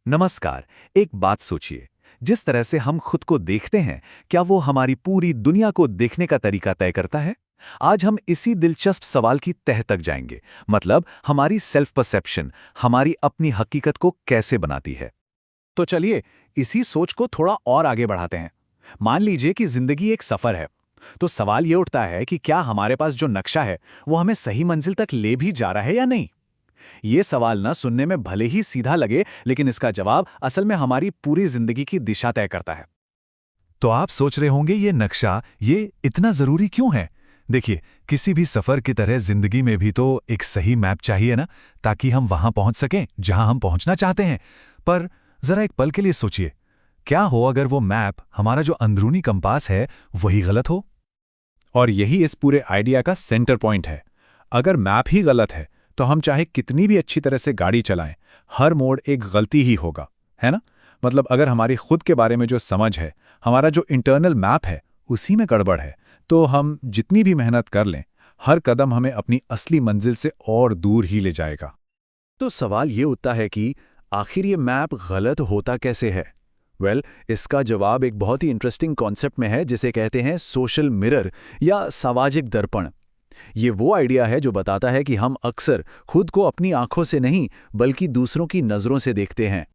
नमस्कार। एक बात सोचिए, जिस तरह से हम खुद को देखते हैं, क्या वो हमारी पूरी दुनिया को देखने का तरीका तय करता है? आज हम इसी दिलचस्प सवाल की तह तक जाएंगे। मतलब हमारी सेल्फ परसेप्शन हमारी अपनी हकीकत को कैसे बनाती है। तो चलिए इसी सोच को थोड़ा और आगे बढ़ाते हैं। मान लीजिए कि जिंदगी एक सफर है। तो सवाल ये उठता है कि क्या हमारे पास जो नक्शा है वो हमें सही मंजिल तक ले भी जा रहा है या नहीं। ये सवाल ना सुनने में भले ही सीधा लगे, लेकिन इसका जवाब असल में हमारी पूरी जिंदगी की दिशा तय करता है। तो आप सोच रहे होंगे ये नक्शा ये इतना जरूरी क्यों है। देखिए, किसी भी सफर की तरह जिंदगी में भी तो एक सही मैप चाहिए ना, ताकि हम वहां पहुंच सकें जहां हम पहुंचना चाहते हैं। पर जरा एक पल के लिए सोचिए, क्या हो अगर वो मैप, हमारा जो अंदरूनी कंपास है, वही गलत हो। और यही इस पूरे आइडिया का सेंटर पॉइंट है। अगर मैप ही गलत है तो हम चाहे कितनी भी अच्छी तरह से गाड़ी चलाएं, हर मोड़ एक गलती ही होगा, है ना। मतलब अगर हमारी खुद के बारे में जो समझ है, हमारा जो इंटरनल मैप है, उसी में गड़बड़ है, तो हम जितनी भी मेहनत कर लें, हर कदम हमें अपनी असली मंजिल से और दूर ही ले जाएगा। तो सवाल ये उठता है कि आखिर ये मैप गलत होता कैसे है। इसका जवाब एक बहुत ही इंटरेस्टिंग कॉन्सेप्ट में है, जिसे कहते हैं सोशल मिरर या सामाजिक दर्पण। ये वो आइडिया है जो बताता है कि हम अक्सर खुद को अपनी आंखों से नहीं, बल्कि दूसरों की नजरों से देखते हैं।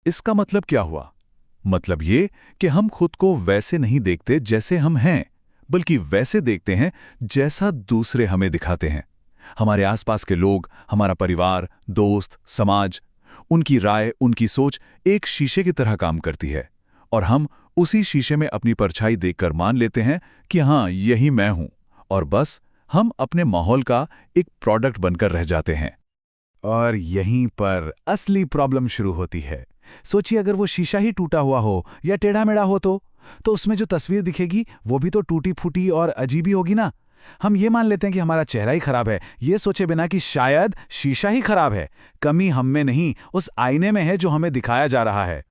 इसका मतलब क्या हुआ? मतलब ये कि हम खुद को वैसे नहीं देखते जैसे हम हैं, बल्कि वैसे देखते हैं जैसा दूसरे हमें दिखाते हैं। हमारे आसपास के लोग, हमारा परिवार, दोस्त, समाज, उनकी राय, उनकी सोच एक शीशे की तरह काम करती है, और हम उसी शीशे में अपनी परछाई देखकर मान लेते हैं कि हाँ, यही मैं हूं, और बस हम अपने माहौल का एक प्रोडक्ट बनकर रह जाते हैं। और यहीं पर असली प्रॉब्लम शुरू होती है। सोचिए, अगर वो शीशा ही टूटा हुआ हो या टेढ़ा मेढ़ा हो तो उसमें जो तस्वीर दिखेगी वो भी तो टूटी फूटी और अजीब ही होगी ना। हम ये मान लेते हैं कि हमारा चेहरा ही खराब है, ये सोचे बिना कि शायद शीशा ही खराब है। कमी हम में नहीं, उस आईने में है जो हमें दिखाया जा रहा है।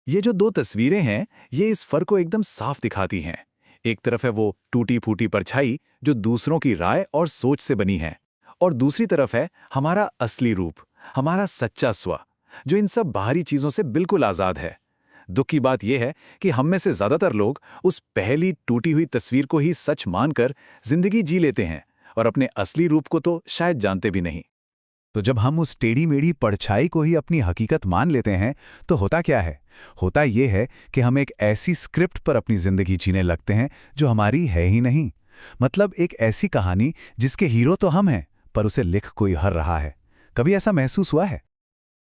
ये जो दो तस्वीरें हैं, ये इस फर्क को एकदम साफ दिखाती हैं। एक तरफ है वो टूटी फूटी परछाई जो दूसरों की राय और सोच से बनी है, और दूसरी तरफ है हमारा असली रूप, हमारा सच्चा स्व, जो इन सब बाहरी चीजों से बिल्कुल आजाद है। दुख की बात यह है कि हम में से ज्यादातर लोग उस पहली टूटी हुई तस्वीर को ही सच मानकर जिंदगी जी लेते हैं, और अपने असली रूप को तो शायद जानते भी नहीं। तो जब हम उस टेढ़ी मेढ़ी परछाई को ही अपनी हकीकत मान लेते हैं, तो होता क्या है? होता यह है कि हम एक ऐसी स्क्रिप्ट पर अपनी जिंदगी जीने लगते हैं जो हमारी है ही नहीं। मतलब एक ऐसी कहानी जिसके हीरो तो हम हैं, पर उसे लिख कोई और रहा है। कभी ऐसा महसूस हुआ है?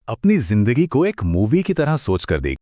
अपनी जिंदगी को एक मूवी की तरह सोच कर देख।